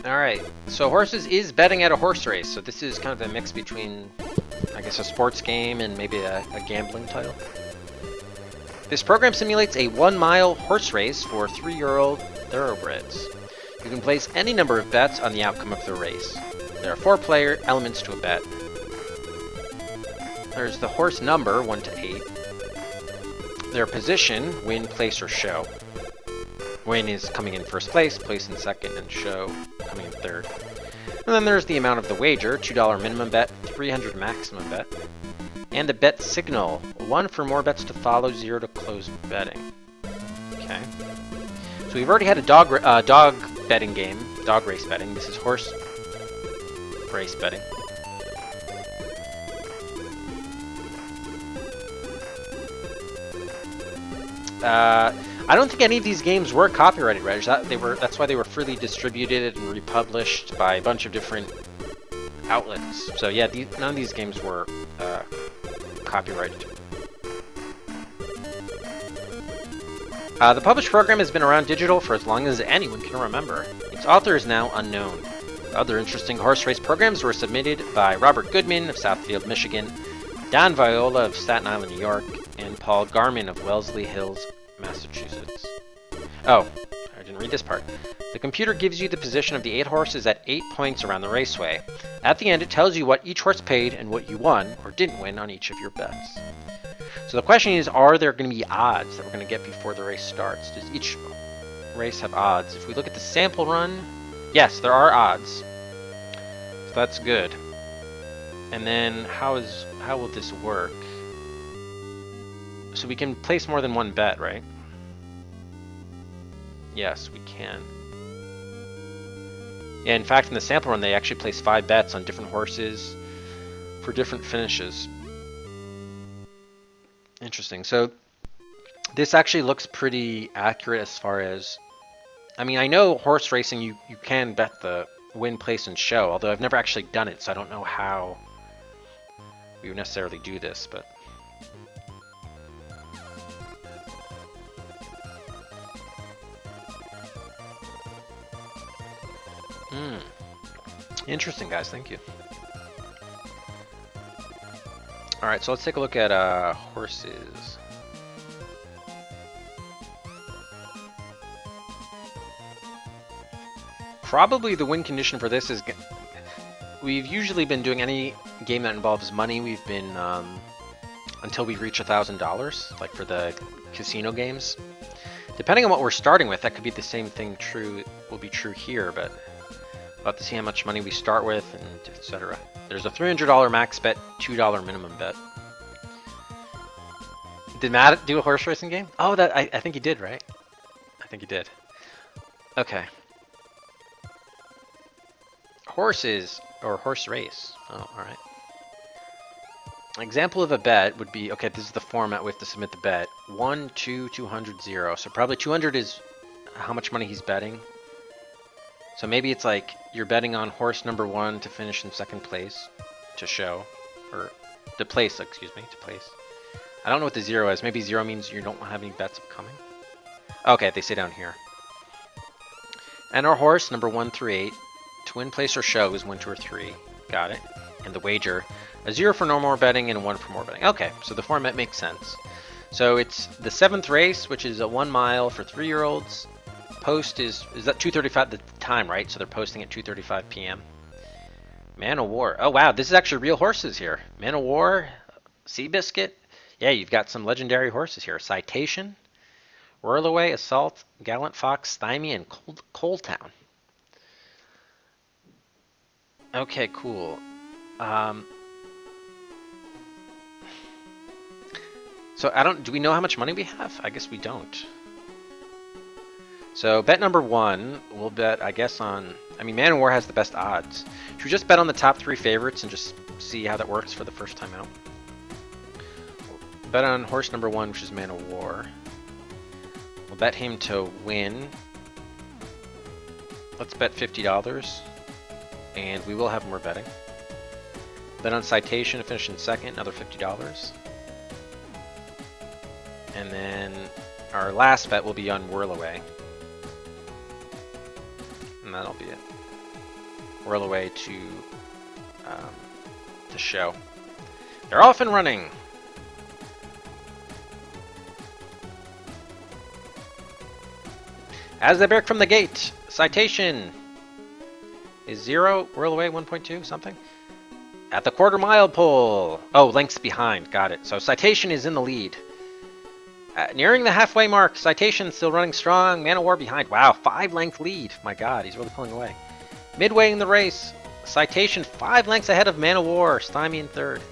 Alright, so horses is betting at a horse race, so this is kind of a mix between, I guess, a sports game and maybe a gambling title. This program simulates a 1-mile horse race for 3-year-old thoroughbreds. You can place any number of bets on the outcome of the race. There are 4 player elements to a bet. There's the horse number, 1 to 8. Their position, win, place, or show. Win is coming in first place in second, and show coming in third. And then there's the amount of the wager, $2 minimum bet, $300 maximum bet. And the bet signal, 1 for more bets to follow, 0 to close betting. Okay. So we've already had a dog betting game, dog race betting. This is horse race betting. I don't think any of these games were copyrighted, Reg. That's why they were freely distributed and republished by a bunch of different outlets. So yeah, none of these games were copyrighted. The published program has been around digital for as long as anyone can remember. Its author is now unknown. Other interesting horse race programs were submitted by Robert Goodman of Southfield, Michigan, Don Viola of Staten Island, New York, and Paul Garman of Wellesley Hills, Massachusetts. Oh, I didn't read this part. The computer gives you the position of the 8 horses at 8 points around the raceway. At the end, it tells you what each horse paid and what you won or didn't win on each of your bets. So the question is, are there going to be odds that we're going to get before the race starts? Does each race have odds? If we look at the sample run, yes, there are odds. So that's good. And then how will this work? So we can place more than one bet, right? Yes, we can. Yeah, in fact, in the sample run, they actually place 5 bets on different horses for different finishes. Interesting. So this actually looks pretty accurate as far as... I mean, I know horse racing, you can bet the win, place, and show, although I've never actually done it, so I don't know how we would necessarily do this, but... Interesting, guys. Thank you. Alright, so let's take a look at horses. Probably the win condition for this is... We've usually been doing any game that involves money. We've been... until we reach $1,000, like for the casino games. Depending on what we're starting with, that could be the same thing will be true here, but... We'll have to see how much money we start with, and etc. There's a $300 max bet, $2 minimum bet. Did Matt do a horse racing game? Oh, I think he did, right? I think he did. Okay. Horses, or horse race. Oh, alright. An example of a bet would be, okay, this is the format we have to submit the bet. 1, 2, 200, 0. So probably 200 is how much money he's betting. So maybe it's like you're betting on horse number 1 to finish in second place to show, or to place, excuse me, to place. I don't know what the 0 is. Maybe 0 means you don't have any bets upcoming. Okay, they say down here. And our horse number 1 through 8 to win, place, or show is 1, 2, or 3. Got it. And the wager, a 0 for no more betting and a 1 for more betting. Okay, so the format makes sense. So it's the 7th race, which is a 1 mile for 3-year-olds. Post is that 2:35 the time, right? So they're posting at 2:35 p.m. Man o' War. Oh wow, this is actually real horses here. Man o' War, Seabiscuit. Yeah, you've got some legendary horses here. Citation, Whirlaway, Assault, Gallant Fox, Stymie, and Coaltown. Okay, cool. So do we know how much money we have? I guess we don't. So bet number 1, we'll bet, I guess, on... I mean, Man o' War has the best odds. Should we just bet on the top 3 favorites and just see how that works for the first time out? Bet on horse number 1, which is Man o' War. We'll bet him to win. Let's bet $50. And we will have more betting. Bet on Citation to finish in second, another $50. And then our last bet will be on Whirlaway. and that'll be it. Whirl away to show. They're off and running. As they break from the gate, citation is 0. Whirl away 1.2 something. At the quarter-mile pole. Oh, lengths behind. Got it. So citation is in the lead. Nearing the halfway mark, citation still running strong. Man of War behind. Wow, 5-length lead. My God, he's really pulling away. Midway in the race, citation 5 lengths ahead of Man of War. Stymie in third.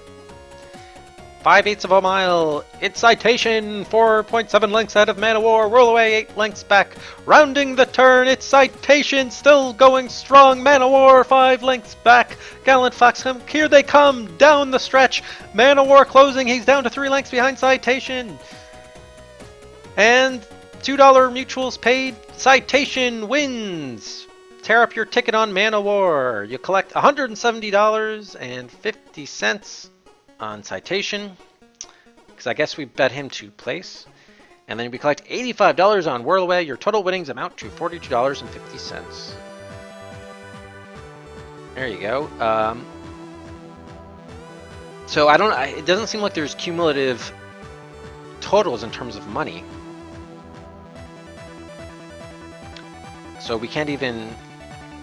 5/8 of a mile. It's citation 4.7 lengths ahead of Man of War. Whirl away 8 lengths back. Rounding the turn, it's citation still going strong. Man of War 5 lengths back. Gallant Fox, here they come down the stretch. Man of War closing. He's down to 3 lengths behind citation. And $2 mutuals paid. Citation wins. Tear up your ticket on Man of War. You collect $170.50 on citation, because I guess we bet him to place. And then we collect $85 on Whirl Away. Your total winnings amount to $42.50. There you go. So it doesn't seem like there's cumulative totals in terms of money. So we can't even,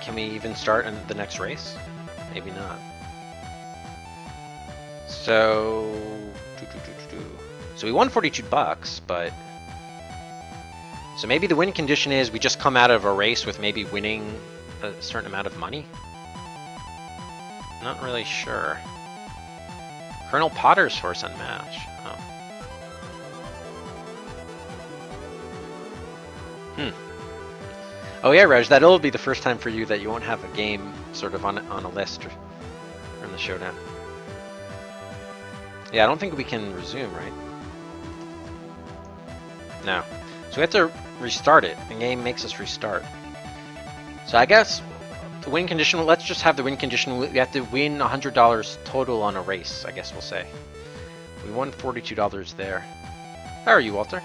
can we even start in the next race? Maybe not. So we won $42, but so maybe the win condition is we just come out of a race with maybe winning a certain amount of money. Not really sure. Colonel Potter's horse unmatched. Oh. Oh yeah, Reg, that'll be the first time for you that you won't have a game sort of on a list or in the showdown. Yeah, I don't think we can resume, right? No. So we have to restart it. The game makes us restart. So I guess the win condition, let's just have the win condition. We have to win $100 total on a race, I guess we'll say. We won $42 there. How are you, Walter?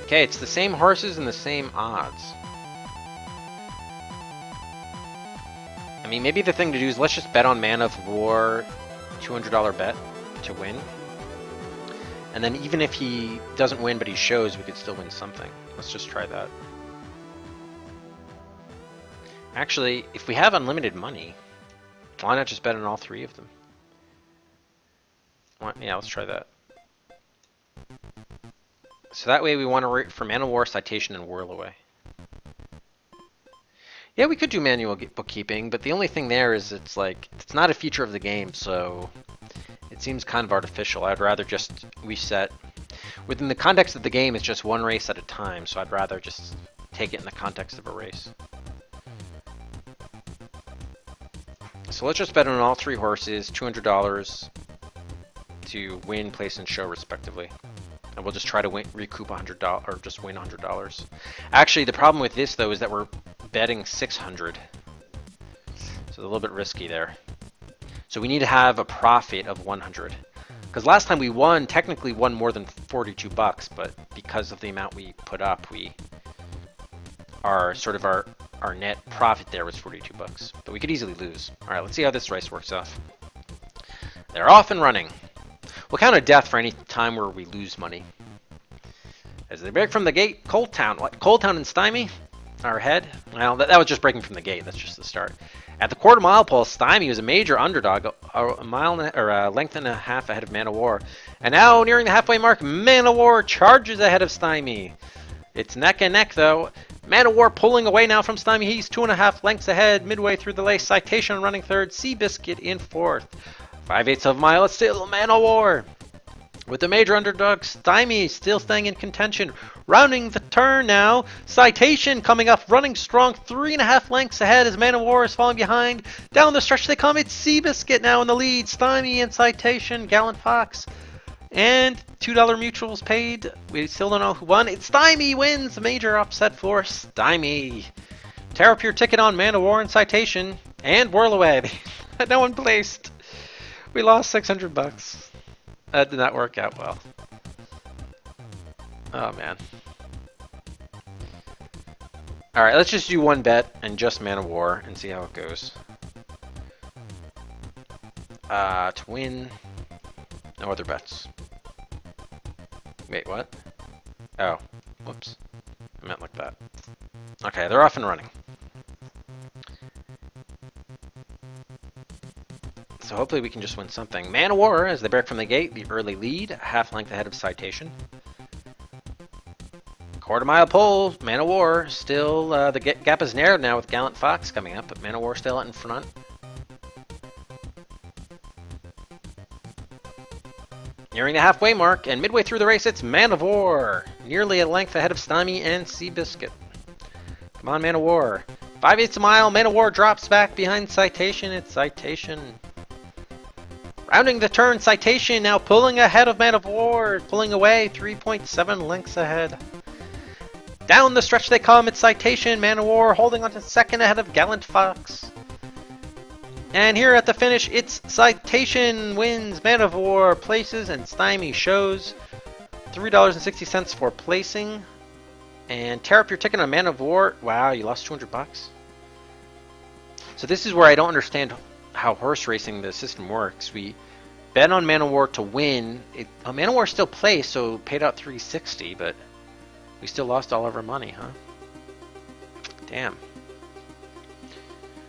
Okay, it's the same horses and the same odds. I mean, maybe the thing to do is let's just bet on Man of War, $200 bet to win. And then even if he doesn't win but he shows, we could still win something. Let's just try that. Actually, if we have unlimited money, why not just bet on all 3 of them? Yeah, let's try that. So that way we want to for Man of War, citation, and Whirl Away. Yeah, we could do manual bookkeeping, but the only thing there is it's like, it's not a feature of the game, so it seems kind of artificial. I'd rather just reset. Within the context of the game, it's just one race at a time, so I'd rather just take it in the context of a race. So let's just bet on all 3 horses, $200 to win, place, and show respectively. And we'll just try to recoup $100 or just win $100. Actually, the problem with this though is that we're betting 600, so a little bit risky there. So we need to have a profit of 100, because last time we won, technically won more than $42, but because of the amount we put up, our net profit there was $42, but we could easily lose. All right, let's see how this race works out. They're off and running. We'll count a death for any time where we lose money. As they break from the gate, Cold Town. What? Cold Town and Stymie are ahead. Well, that was just breaking from the gate. That's just the start. At the quarter-mile pole, Stymie was a major underdog, a length and a half ahead of Man of War. And now, nearing the halfway mark, Man of War charges ahead of Stymie. It's neck and neck, though. Man of War pulling away now from Stymie. He's 2.5 lengths ahead, midway through the race. Citation running third. Seabiscuit in fourth. 5/8 of a mile. It's still Man of War. With the major underdog, Stymie still staying in contention. Rounding the turn now. Citation coming up, running strong. 3.5 lengths ahead as Man of War is falling behind. Down the stretch they come. It's Seabiscuit now in the lead. Stymie and Citation. Gallant Fox. And $2 mutuals paid. We still don't know who won. It's Stymie wins. Major upset for Stymie. Tear up your ticket on Man of War and Citation. And Whirl Away. No one placed. We lost $600. That did not work out well. Oh man. Alright, let's just do one bet and just Man of War and see how it goes. To win. No other bets. Wait, what? Oh. Whoops. I meant like that. Okay, they're off and running. So hopefully we can just win something. Man of War, as they break from the gate, the early lead, half length ahead of Citation. Quarter mile pole, Man of War, still, the gap is narrowed now with Gallant Fox coming up, but Man of War still out in front. Nearing the halfway mark, and midway through the race, it's Man of War, nearly a length ahead of Stymie and Seabiscuit. Come on, Man of War. 5/8 a mile, Man of War drops back behind Citation. It's Citation. Rounding the turn, Citation now pulling ahead of Man of War, pulling away, 3.7 lengths ahead. Down the stretch they come, it's Citation, Man of War holding on to second ahead of Gallant Fox. And here at the finish, it's Citation wins, Man of War places, and Stymie shows. $3.60 for placing. And tear up your ticket on Man of War. Wow, you lost 200 bucks. So this is where I don't understand how horse racing the system works. We bet on Man of War to win. Man of War still placed, so paid out $360, but we still lost all of our money, huh? Damn.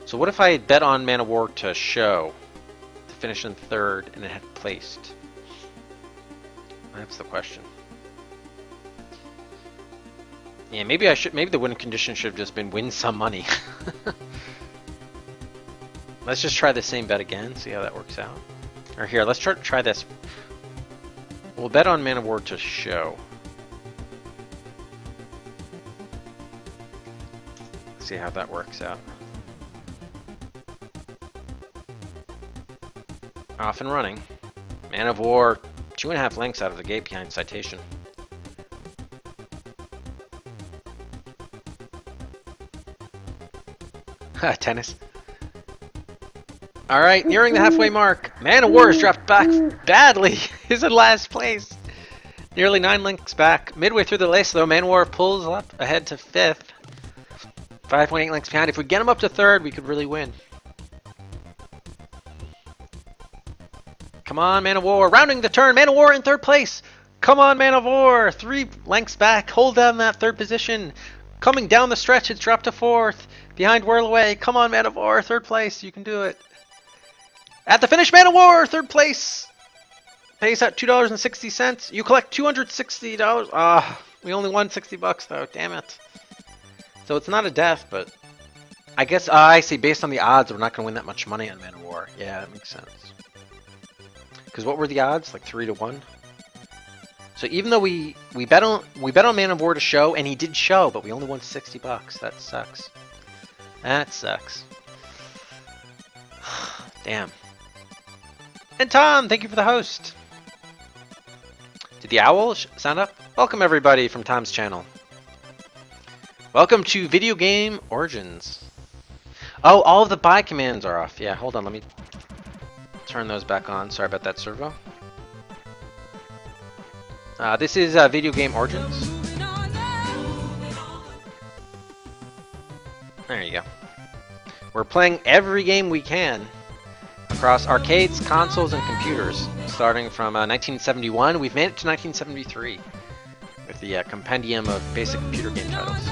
So what if I had bet on Man of War to show, to finish in third, and it had placed? That's the question. Yeah, maybe I should. Maybe the win condition should have just been win some money. Let's just try the same bet again, see how that works out. Or here, let's try this. We'll bet on Man of War to show. See how that works out. Off and running. Man of War, 2.5 lengths out of the gate behind Citation. Tennis. Alright, nearing the halfway mark. Man of War has dropped back badly. He's in last place. Nearly 9 lengths back. Midway through the race, though, Man of War pulls up ahead to 5th. 5.8 lengths behind. If we get him up to 3rd, we could really win. Come on, Man of War. Rounding the turn. Man of War in 3rd place. Come on, Man of War. 3 lengths back. Hold down that 3rd position. Coming down the stretch, it's dropped to 4th. Behind Whirlaway. Come on, Man of War. 3rd place. You can do it. At the finish, Man of War. 3rd place. Pays out $2.60. You collect $260. Ah, we only won 60 bucks though. Damn it. So it's not a death, but I guess I see. Based on the odds, we're not going to win that much money on Man of War. Yeah, that makes sense. Because what were the odds? Like 3 to 1. So even though we bet on Man of War to show, and he did show, but we only won 60 bucks. That sucks. That sucks. Damn. And Tom, thank you for the host. Did the owl sound up? Welcome everybody from Tom's channel. Welcome to Video Game Origins. Oh, all of the buy commands are off. Yeah, hold on, let me turn those back on. Sorry about that, servo. This is Video Game Origins. There you go. We're playing every game we can across arcades, consoles, and computers, starting from 1971. We've made it to 1973 with the compendium of basic computer game titles.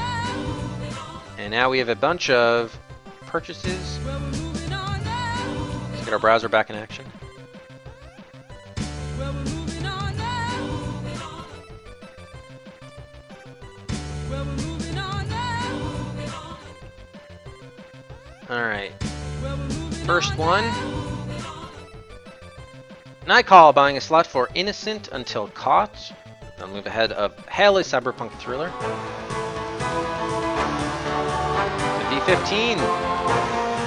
And now we have a bunch of purchases. Let's get our browser back in action. Alright. First one. Night Call, buying a slot for Innocent Until Caught. I'll move ahead of Hail, a cyberpunk thriller. V15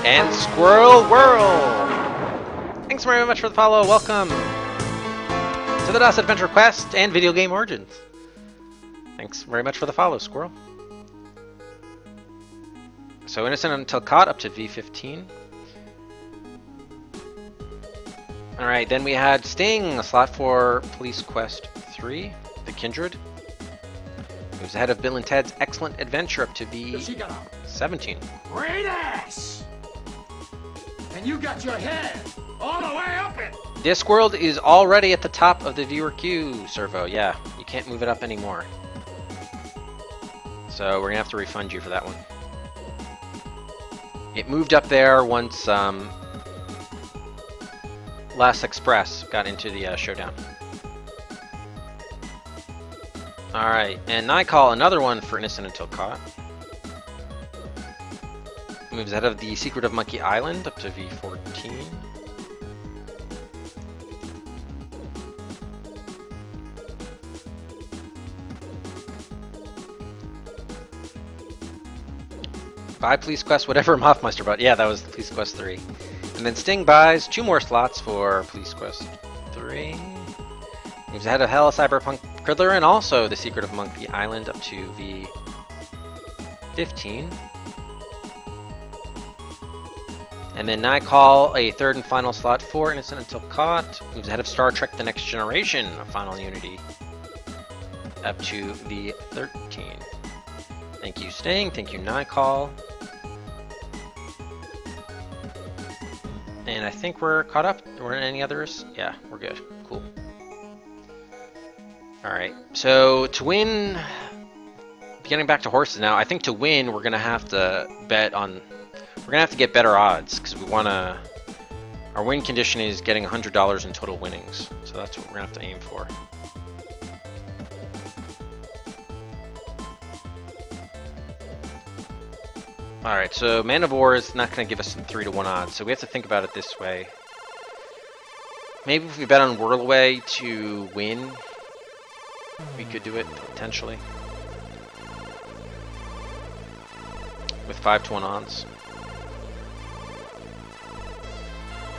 and Squirrel Whirl. Thanks very much for the follow. Welcome to the DOS Adventure Quest and Video Game Origins. Thanks very much for the follow, Squirrel. So Innocent Until Caught up to V15. Alright, then we had Sting, a slot for Police Quest 3, The Kindred. Move Moves ahead of Bill and Ted's Excellent Adventure up to V17. Great ass! And you got your head all the way up it! Discworld is already at the top of the viewer queue, Servo. Yeah, you can't move it up anymore. So we're gonna have to refund you for that one. It moved up there once Last Express got into the showdown. Alright, and Nikal, another one for Innocent Until Caught. Moves ahead of the Secret of Monkey Island up to V14. Buy Police Quest, whatever Mothmeister bought. Yeah, that was Police Quest 3. And then Sting buys 2 more slots for Police Quest 3. Moves ahead of Hell, Cyberpunk Criddler, and also The Secret of Monkey Island up to V15. And then Nikal, a 3rd and final slot for Innocent Until Caught. Moves ahead of Star Trek The Next Generation, a Final Unity, up to V13. Thank you, Sting. Thank you, Nikal. And I think we're caught up. Were there any others? Yeah, we're good. Cool. Alright, so to win, getting back to horses now, I think to win we're going to have to bet on, we're going to have to get better odds, because we want to, our win condition is getting $100 in total winnings, so that's what we're going to have to aim for. Alright, so Man of War is not going to give us some 3-to-1 odds, so we have to think about it this way. Maybe if we bet on Whirlaway to win, we could do it, potentially. With 5-to-1 odds.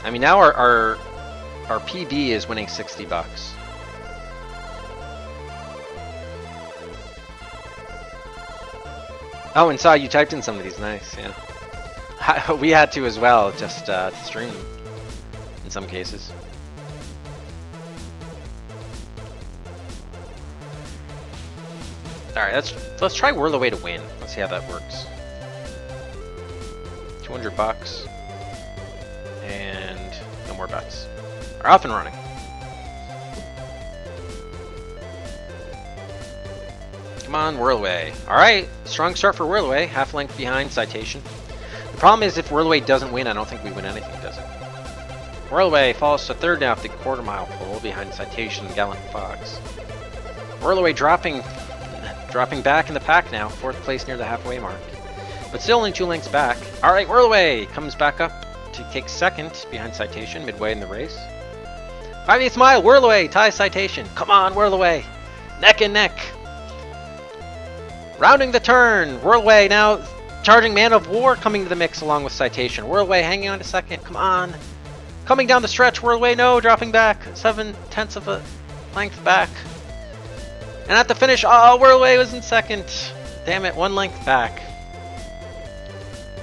I mean, now our PB is winning $60. Oh, and saw you typed in some of these. Nice, yeah. We had to as well, just to stream them in some cases. Alright, let's try Whirlaway to win. Let's see how that works. $200. And no more bets. Are off and running. Come on, Whirlaway. Alright, strong start for Whirlaway. Half length behind Citation. The problem is if Whirlaway doesn't win, I don't think we win anything, does it? Whirlaway falls to 3rd now at the quarter-mile pole behind Citation and Gallant Fox. Whirlaway dropping back in the pack now. 4th place near the halfway mark. But still only 2 lengths back. Alright, Whirlaway comes back up to take 2nd behind Citation midway in the race. 5/8 mile, Whirlaway ties Citation. Come on, Whirlaway. Neck and neck. Rounding the turn. Whirlaway now charging Man of War coming to the mix along with Citation. Whirlaway hanging on to 2nd. Come on. Coming down the stretch. Whirlaway, no, dropping back. 7/10 of a length back. And at the finish, oh, Whirlaway was in 2nd. Damn it, 1 length back.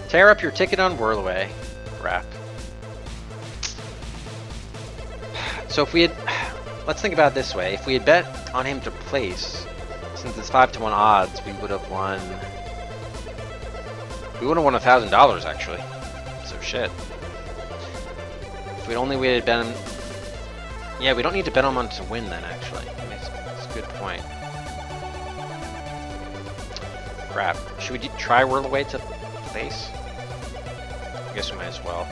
Tear up your ticket on Whirlaway. Crap. So if we had, let's think about it this way. If we had bet on him to place, since it's 5-to-1 odds, we would have won. We would have won $1,000 actually. So shit. If we'd only waited bet him, yeah, we don't need to bet him on to win then. Actually, that's a good point. Crap. Should we try Whirlaway to place? I guess we might as well.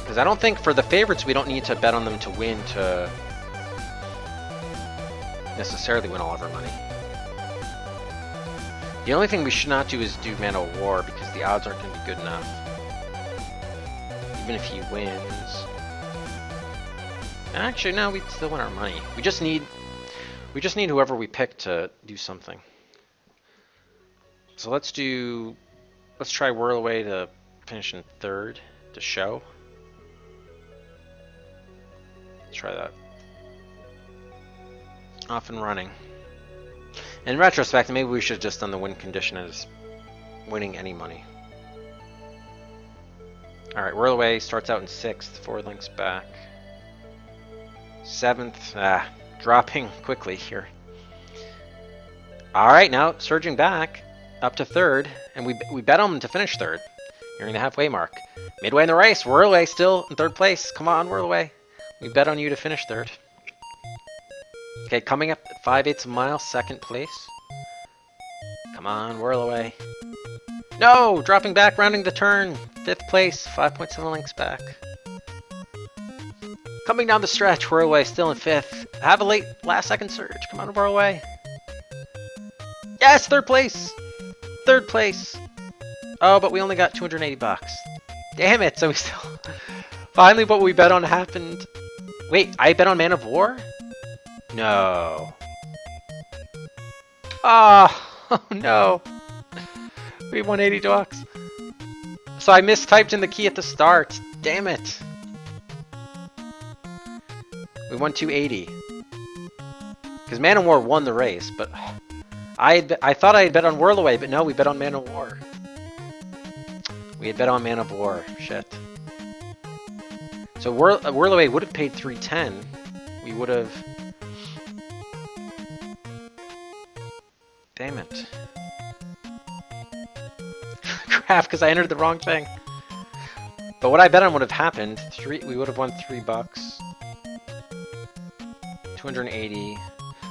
Because I don't think for the favorites we don't need to bet on them to win to necessarily win all of our money. The only thing we should not do is do Man of War because the odds aren't going to be good enough. Even if he wins. Actually, no, we'd still win our money. We just need whoever we pick to do something. So let's try Whirlaway to finish in 3rd to show. Let's try that. Off and running. In retrospect, maybe we should have just done the win condition as winning any money. Alright, Whirlaway starts out in 6th, 4 lengths back. 7th, dropping quickly here. All right, now surging back up to third, and we bet on him to finish third, nearing the halfway mark. Midway in the race, Whirlaway still in third place. Come on, Whirlaway. We bet on you to finish third. Okay, coming up at 5/8 of a mile, second place. Come on, Whirlaway. No, dropping back, rounding the turn. Fifth place, 5.7 lengths back. Coming down the stretch, Whirlaway still in fifth. Have a late last second surge. Come on, Whirlaway. Yes, third place. Third place. Oh, but we only got 280 bucks. Damn it, so we still... Finally, what we bet on happened. Wait, I bet on Man of War? No. Oh, no. We won 80 bucks. So I mistyped in the key at the start. Damn it. We won 280. Because Man of War won the race, but I thought I had bet on Whirlaway, but no, we bet on Man of War. We had bet on Man of War. Shit. So Whirlaway would have paid 310. We would have... Damn it. Crap, because I entered the wrong thing. But what I bet on would have happened. We would have won $3. 280.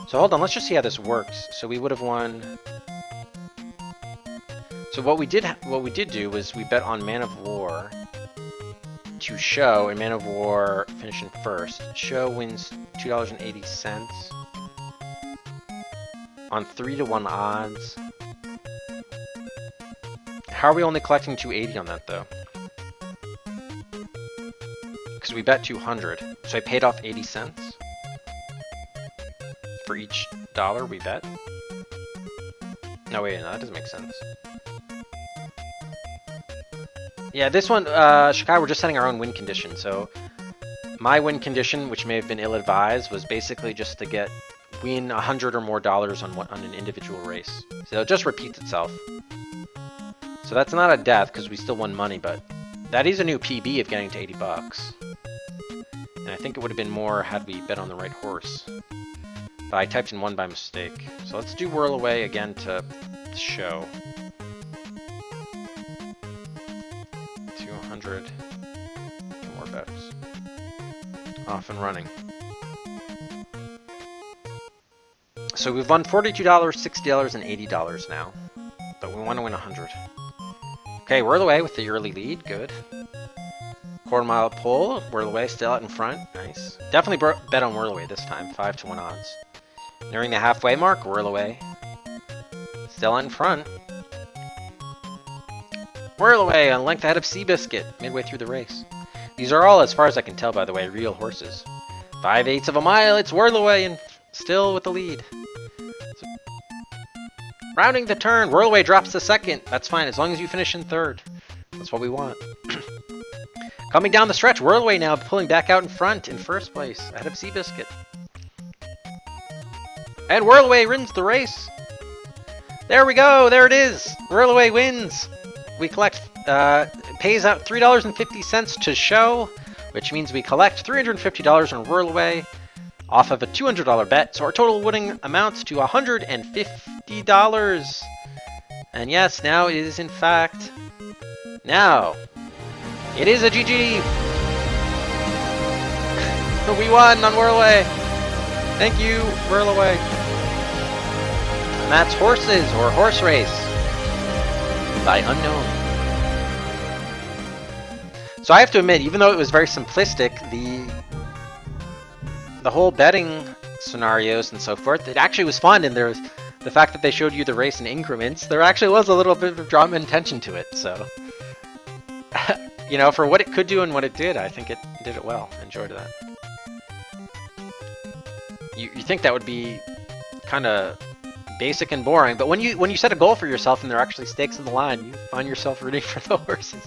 So hold on, let's just see how this works. So we would have won... So what we did do was we bet on Man of War to show, and Man of War finishing first. Show wins $2.80 on 3-to-1 odds. How are we only collecting 280 on that though? Because we bet 200, so I paid off 80 cents for each dollar we bet. No wait, no, that doesn't make sense. Yeah, this one, Shikai, we're just setting our own win condition. So my win condition, which may have been ill-advised, was basically just to win $100 or more on an individual race. So it just repeats itself. So that's not a death because we still won money, but that is a new PB of getting to 80 bucks. And I think it would have been more had we bet on the right horse. But I typed in 1 by mistake. So let's do Whirlaway again to show. 200. More bets. Off and running. So we've won $42, $60, and $80 now. But we want to win 100. Okay, Whirlaway with the early lead. Good. Quarter-mile pull. Whirlaway still out in front. Nice. Definitely bet on Whirlaway this time. 5-to-1 odds. Nearing the halfway mark. Whirlaway still out in front. Whirlaway on length ahead of Seabiscuit midway through the race. These are all, as far as I can tell, by the way, real horses. 5/8 of a mile. It's Whirlaway and still with the lead. So, rounding the turn. Whirlaway drops to second. That's fine as long as you finish in third. That's what we want. Coming down the stretch. Whirlaway now pulling back out in front in first place ahead of Seabiscuit. And Whirlaway wins the race. There we go. There it is. Whirlaway wins. We collect, pays out $3.50 to show, which means we collect $350 on Whirlaway off of a $200 bet. So our total winning amounts to $150. And yes, now it is in fact, now it is a GG. We won on Whirlaway. Thank you, Whirlaway. And that's Horses or Horse Race by Unknown. So I have to admit, even though it was very simplistic, the whole betting scenarios and so forth, it actually was fun, and there was the fact that they showed you the race in increments, there actually was a little bit of drama and tension to it, so you know, for what it could do and what it did, I think it did it well. I enjoyed that. You think that would be kind of basic and boring, but when you set a goal for yourself and there are actually stakes in the line, you find yourself rooting for the horses.